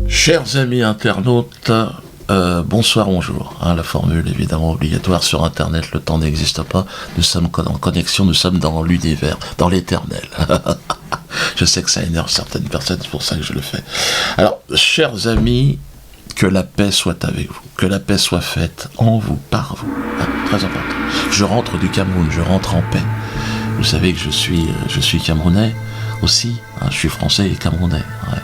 Chers amis internautes, bonsoir, bonjour. La formule évidemment obligatoire sur Internet, le temps n'existe pas. Nous sommes en connexion, nous sommes dans l'univers, dans l'éternel. Je sais que ça énerve certaines personnes, c'est pour ça que je le fais. Alors, chers amis, que la paix soit avec vous, que la paix soit faite en vous, par vous. Très important. Je rentre du Cameroun, je rentre en paix. Vous savez que je suis camerounais aussi, je suis français et camerounais. Ouais.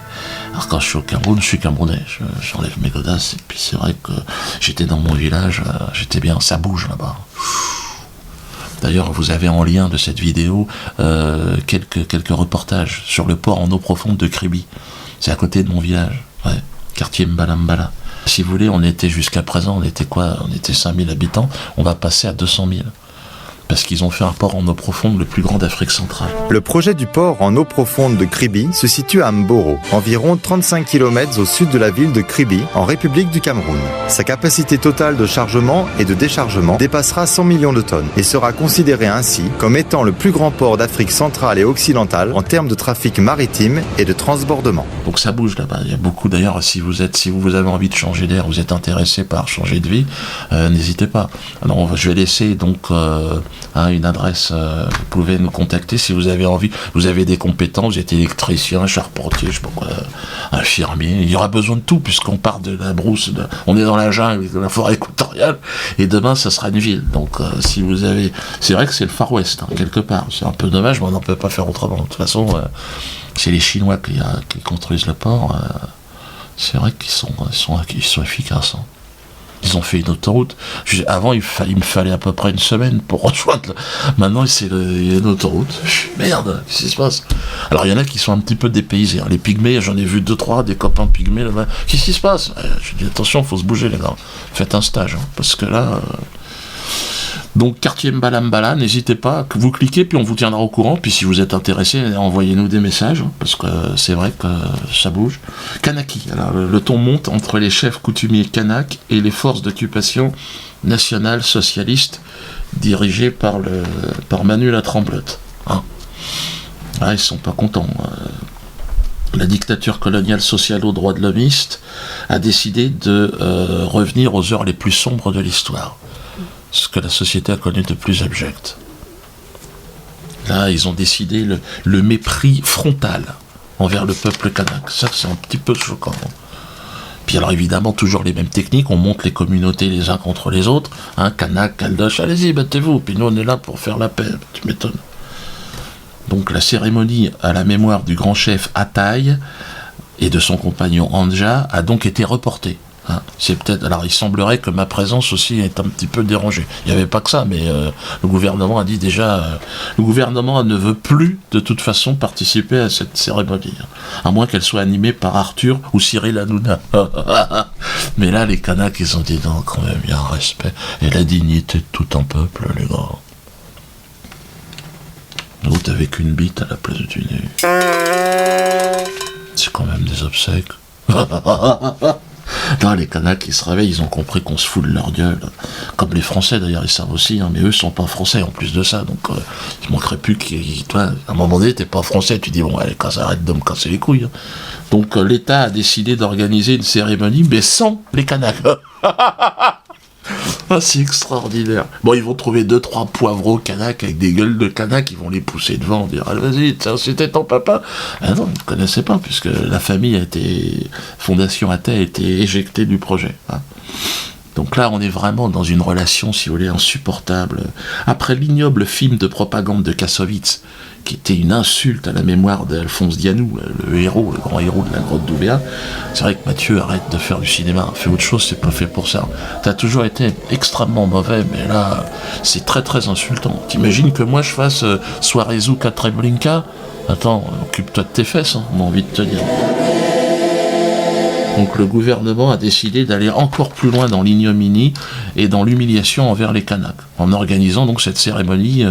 Alors quand je suis au Cameroun, je suis camerounais, j'enlève mes godasses, et puis c'est vrai que j'étais dans mon village, j'étais bien, ça bouge là-bas. D'ailleurs, vous avez en lien de cette vidéo quelques reportages sur le port en eau profonde de Kribi. C'est à côté de mon village, ouais, quartier Mbala. Si vous voulez, on était jusqu'à présent, on était 5000 habitants, on va passer à 200 000. Parce qu'ils ont fait un port en eau profonde le plus grand d'Afrique centrale. Le projet du port en eau profonde de Kribi se situe à Mboro, environ 35 km au sud de la ville de Kribi, en République du Cameroun. Sa capacité totale de chargement et de déchargement dépassera 100 millions de tonnes et sera considéré ainsi comme étant le plus grand port d'Afrique centrale et occidentale en termes de trafic maritime et de transbordement. Donc ça bouge là-bas. Il y a beaucoup d'ailleurs, si vous avez envie de changer d'air, vous êtes intéressé par changer de vie, n'hésitez pas. Alors je vais laisser donc une adresse, vous pouvez nous contacter si vous avez envie, vous avez des compétences, vous êtes électricien, charpentier, je sais pas quoi, infirmier, il y aura besoin de tout puisqu'on part de la brousse, on est dans la jungle, de la forêt équatoriale, et demain ça sera une ville, donc si vous avez, c'est vrai que c'est le Far West, quelque part, c'est un peu dommage, mais on n'en peut pas faire autrement, de toute façon, c'est les Chinois qui construisent le port, c'est vrai qu'ils sont efficaces, Ils ont fait une autoroute. Avant, il me fallait à peu près une semaine pour rejoindre. Maintenant, il y a une autoroute. Merde, qu'est-ce qui se passe? Alors, il y en a qui sont un petit peu dépaysés. Les pygmées, j'en ai vu 2-3, des copains pygmées là-bas. Qu'est-ce qui se passe? Je dis attention, il faut se bouger, les gars. Faites un stage, parce que là. Donc, quartier Mbala, n'hésitez pas, vous cliquez, puis on vous tiendra au courant, puis si vous êtes intéressé, envoyez-nous des messages, parce que c'est vrai que ça bouge. Kanaki, alors le ton monte entre les chefs coutumiers kanak et les forces d'occupation nationales socialistes dirigées par Manu la Tremblote. Ils sont pas contents. La dictature coloniale socialo-droit de l'homiste a décidé de revenir aux heures les plus sombres de l'histoire. Ce que la société a connu de plus abject. Là, ils ont décidé le mépris frontal envers le peuple kanak. Ça, c'est un petit peu choquant. Puis alors, évidemment, toujours les mêmes techniques. On monte les communautés les uns contre les autres. Kanak, Kaldosh, allez-y, battez-vous. Puis nous, on est là pour faire la paix. Tu m'étonnes. Donc, la cérémonie à la mémoire du grand chef Ataï et de son compagnon Anja a donc été reportée. C'est peut-être. Alors, il semblerait que ma présence aussi est un petit peu dérangée. Il n'y avait pas que ça, mais le gouvernement a dit déjà. Le gouvernement ne veut plus, de toute façon, participer à cette cérémonie, à moins qu'elle soit animée par Arthur ou Cyril Hanouna. Mais là, les Kanaks, ils ont dit non, quand même, il y a un respect et la dignité de tout un peuple, les gars. L'autre avec une bite à la place du nez. C'est quand même des obsèques. Non, les Kanaks, ils se réveillent, ils ont compris qu'on se fout de leur gueule. Comme les Français, d'ailleurs, ils savent aussi, mais eux, sont pas Français, en plus de ça. Donc, il manquerait plus toi, à un moment donné, t'es pas Français, tu dis, bon, allez, quand ça arrête de me casser les couilles. Donc, l'État a décidé d'organiser une cérémonie, mais sans les Kanaks. C'est extraordinaire. Bon, ils vont trouver 2-3 poivreaux Kanaks avec des gueules de Kanaks, ils vont les pousser devant, dire vas-y, c'était ton papa. Ah non, ils ne connaissaient pas, puisque la famille Fondation Athée a été éjectée du projet. Donc là, on est vraiment dans une relation, si vous voulez, insupportable. Après l'ignoble film de propagande de Kassovitz, qui était une insulte à la mémoire d'Alphonse Dianou, le grand héros de la grotte d'Oubéa. C'est vrai que Mathieu, arrête de faire du cinéma, fais autre chose, c'est pas fait pour ça. T'as toujours été extrêmement mauvais, mais là, c'est très très insultant. T'imagines que moi je fasse soirée Zouk à Treblinka? Attends, occupe-toi de tes fesses, on a envie de te dire. Donc le gouvernement a décidé d'aller encore plus loin dans l'ignominie et dans l'humiliation envers les Kanaks, en organisant donc cette cérémonie,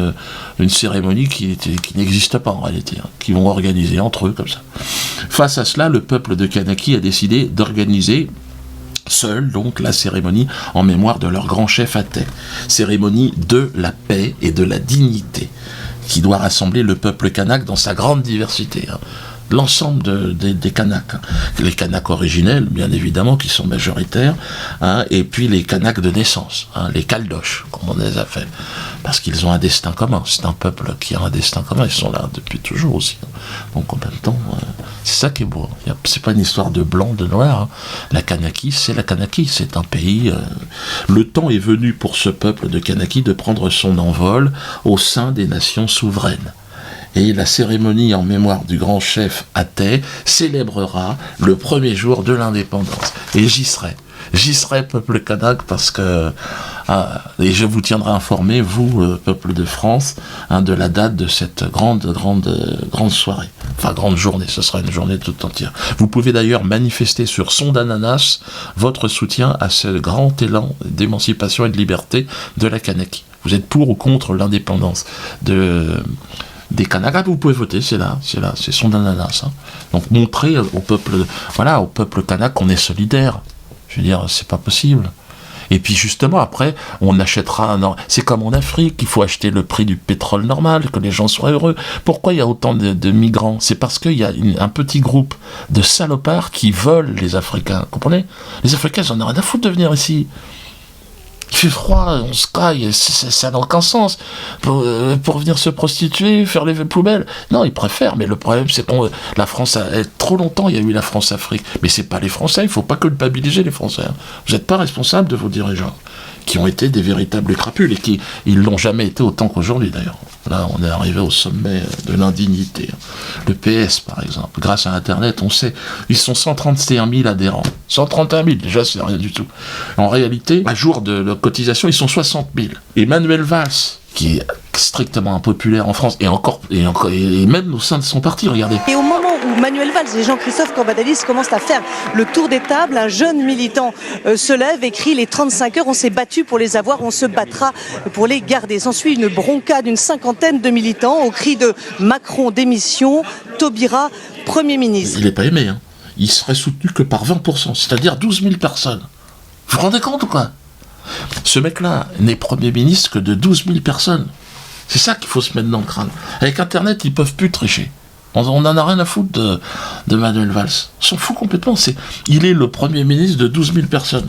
une cérémonie qui n'existe pas en réalité, qu'ils vont organiser entre eux comme ça. Face à cela, le peuple de Kanaki a décidé d'organiser seul donc la cérémonie en mémoire de leur grand chef Athée. Cérémonie de la paix et de la dignité. qui doit rassembler le peuple kanak dans sa grande diversité. L'ensemble des Kanaks. Les Kanaks originels, bien évidemment, qui sont majoritaires, et puis les Kanaks de naissance, les Caldoches, comme on les appelle. Parce qu'ils ont un destin commun. C'est un peuple qui a un destin commun. Ils sont là depuis toujours aussi. Donc en même temps, c'est ça qui est beau. C'est pas une histoire de blanc, de noir. La Kanaki, c'est la Kanaki. C'est un pays... Le temps est venu pour ce peuple de Kanaki de prendre son envol au sein des nations souveraines. Et la cérémonie en mémoire du grand chef Athai célébrera le premier jour de l'indépendance. Et j'y serai, peuple kanak, parce que... et je vous tiendrai informé, vous, peuple de France, de la date de cette grande soirée. Enfin, grande journée, ce sera une journée toute entière. Vous pouvez d'ailleurs manifester sur Son d'Ananas votre soutien à ce grand élan d'émancipation et de liberté de la Kanaki. Vous êtes pour ou contre l'indépendance des Kanaks, vous pouvez voter, c'est Son d'Ananas. Donc montrer au peuple kanak qu'on est solidaire. Je veux dire, c'est pas possible. Et puis justement, après, on achètera... C'est comme en Afrique, il faut acheter le prix du pétrole normal, que les gens soient heureux. Pourquoi il y a autant de migrants ? C'est parce qu'il y a un petit groupe de salopards qui volent les Africains. Vous comprenez ? Les Africains, ils en ont rien à foutre de venir ici. Il fait froid, on se caille, ça n'a aucun sens. Pour venir se prostituer, faire les poubelles. Non, ils préfèrent, mais le problème, c'est que la France, trop longtemps, il y a eu la France-Afrique. Mais c'est pas les Français, il ne faut pas culpabiliser les Français. Vous n'êtes pas responsables de vos dirigeants, qui ont été des véritables crapules, et qui ils l'ont jamais été autant qu'aujourd'hui, d'ailleurs. Là, on est arrivé au sommet de l'indignité. Le PS, par exemple, grâce à Internet, on sait, ils sont 131 000 adhérents. 131 000, déjà, c'est rien du tout. En réalité, à jour de cotisation, ils sont 60 000. Et Manuel Valls, qui est strictement impopulaire en France, et même au sein de son parti, regardez. Et au moment où Manuel Valls et Jean-Christophe Cambadélis commencent à faire le tour des tables, un jeune militant se lève et crie: les 35 heures, on s'est battu pour les avoir, on se battra pour les garder. S'ensuit une bronca d'une cinquantaine de militants au cri de Macron démission, Taubira Premier ministre. Il n'est pas aimé, Il serait soutenu que par 20%, c'est-à-dire 12 000 personnes. Vous vous rendez compte ou quoi ? Ce mec-là n'est Premier ministre que de 12 000 personnes. C'est ça qu'il faut se mettre dans le crâne. Avec Internet, ils peuvent plus tricher. On n'en a rien à foutre de Manuel Valls. On s'en fout complètement. Il est le Premier ministre de 12 000 personnes.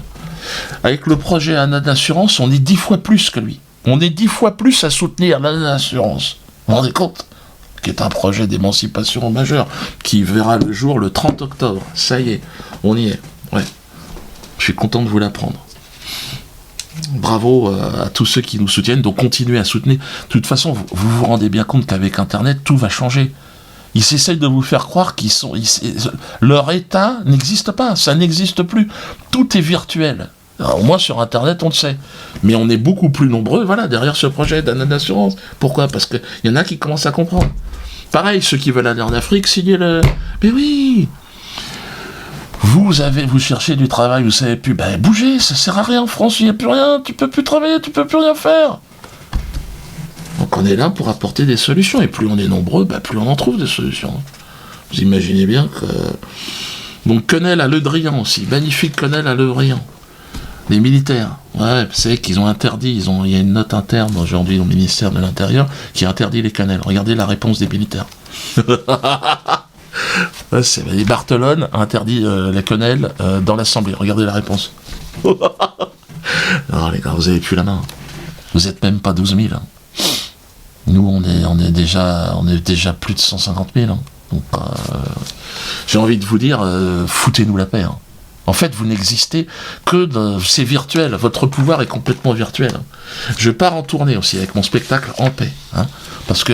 Avec le projet ANA Assurance, on est 10 fois plus que lui. On est 10 fois plus à soutenir l'ANA Assurance. Vous vous rendez compte ? Qui est un projet d'émancipation majeur, qui verra le jour le 30 octobre. Ça y est, on y est. Ouais. Je suis content de vous l'apprendre. Bravo à tous ceux qui nous soutiennent, donc continuez à soutenir. De toute façon, vous vous rendez bien compte qu'avec Internet, tout va changer. Ils essayent de vous faire croire leur état n'existe pas, ça n'existe plus. Tout est virtuel. Alors, au moins sur Internet, on le sait. Mais on est beaucoup plus nombreux, derrière ce projet d'ANA d'assurance. Pourquoi ? Parce qu'il y en a qui commencent à comprendre. Pareil, ceux qui veulent aller en Afrique, signez le... Mais oui ! Vous cherchez du travail, vous savez plus, bougez, ça sert à rien en France, il n'y a plus rien, tu peux plus travailler, tu peux plus rien faire. Donc on est là pour apporter des solutions, et plus on est nombreux, plus on en trouve des solutions. Vous imaginez bien que... Donc Quenel à Le Drian aussi, magnifique Quenel à Le Drian. Les militaires, vous savez qu'ils ont interdit, il y a une note interne aujourd'hui au ministère de l'Intérieur qui interdit les quenelles. Regardez la réponse des militaires. Les Barthelone a interdit les quenelles dans l'Assemblée. Regardez la réponse. Non les gars, vous avez plus la main. Vous êtes même pas 12 000. Nous, on est déjà plus de 150 000. Donc, j'ai envie de vous dire, foutez-nous la paix. En fait, vous n'existez que c'est virtuel. Votre pouvoir est complètement virtuel. Je pars en tournée aussi avec mon spectacle En Paix. Parce que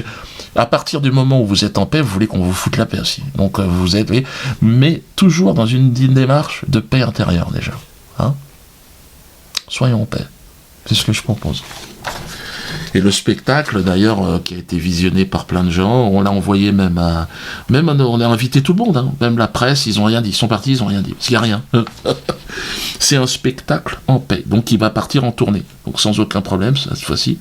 à partir du moment où vous êtes en paix, vous voulez qu'on vous foute la paix aussi. Donc vous êtes, mais toujours dans une démarche de paix intérieure déjà. Soyons en paix. C'est ce que je propose. Et le spectacle, d'ailleurs, qui a été visionné par plein de gens, on l'a envoyé on a invité tout le monde, même la presse, ils ont rien dit, ils sont partis, ils ont rien dit, parce qu'il n'y a rien. C'est un spectacle en paix, donc il va partir en tournée, donc sans aucun problème cette fois-ci.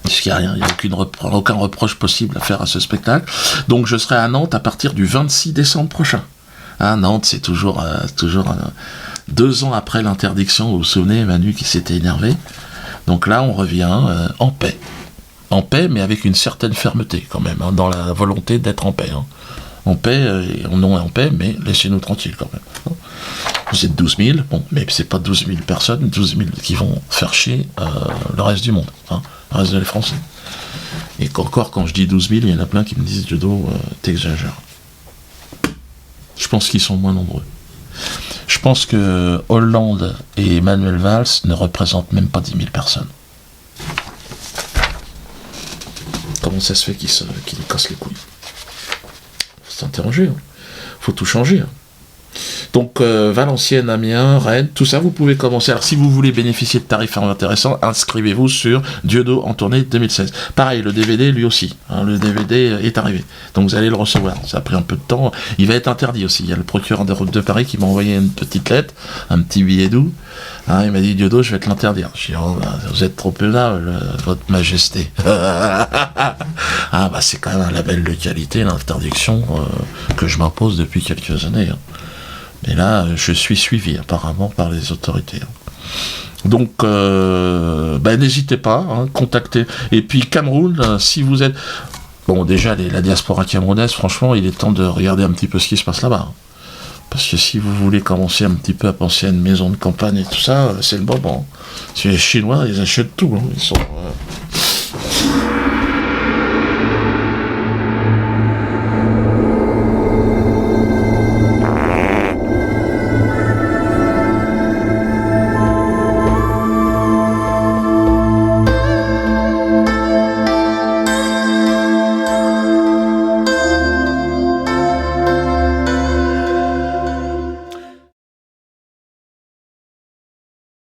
Parce qu'il n'y a rien, il n'y a aucun reproche possible à faire à ce spectacle. Donc je serai à Nantes à partir du 26 décembre prochain. Nantes, c'est toujours 2 ans après l'interdiction, vous vous souvenez, Manu qui s'était énervé. Donc là, on revient en paix. en paix, mais avec une certaine fermeté quand même, hein, dans la volonté d'être en paix. Hein. En paix, on est en paix, mais laissez-nous tranquilles quand même. Hein. Vous êtes 12 000, bon, mais c'est pas 12 000 personnes, 12 000 qui vont faire chier le reste du monde, hein, le reste des Français. Et qu'encore, quand je dis 12 000, il y en a plein qui me disent, Jodo, t'exagères. Je pense qu'ils sont moins nombreux. Je pense que Hollande et Manuel Valls ne représentent même pas 10 000 personnes. Comment ça se fait qu'ils nous cassent les couilles? Faut s'interroger. Hein. Faut tout changer. Hein. Donc, Valenciennes, Amiens, Rennes, tout ça, vous pouvez commencer. Alors, si vous voulez bénéficier de tarifs intéressants, inscrivez-vous sur Diodo en tournée 2016. Pareil, le DVD, lui aussi. Hein, le DVD est arrivé. Donc, vous allez le recevoir. Ça a pris un peu de temps. Il va être interdit aussi. Il y a le procureur des routes de Paris qui m'a envoyé une petite lettre, un petit billet doux. Hein, il m'a dit, Diodo, je vais te l'interdire. Je dis, oh, bah, vous êtes trop aimable, votre majesté. Ah, bah, c'est quand même un label de qualité, l'interdiction que je m'impose depuis quelques années. Hein. Et là, je suis suivi apparemment par les autorités. Donc, n'hésitez pas, hein, contactez. Et puis Cameroun, si vous êtes... Bon, déjà, la diaspora camerounaise, franchement, il est temps de regarder un petit peu ce qui se passe là-bas. Hein. Parce que si vous voulez commencer un petit peu à penser à une maison de campagne et tout ça, c'est le moment. Si les Chinois, ils achètent tout. Hein. Ils sont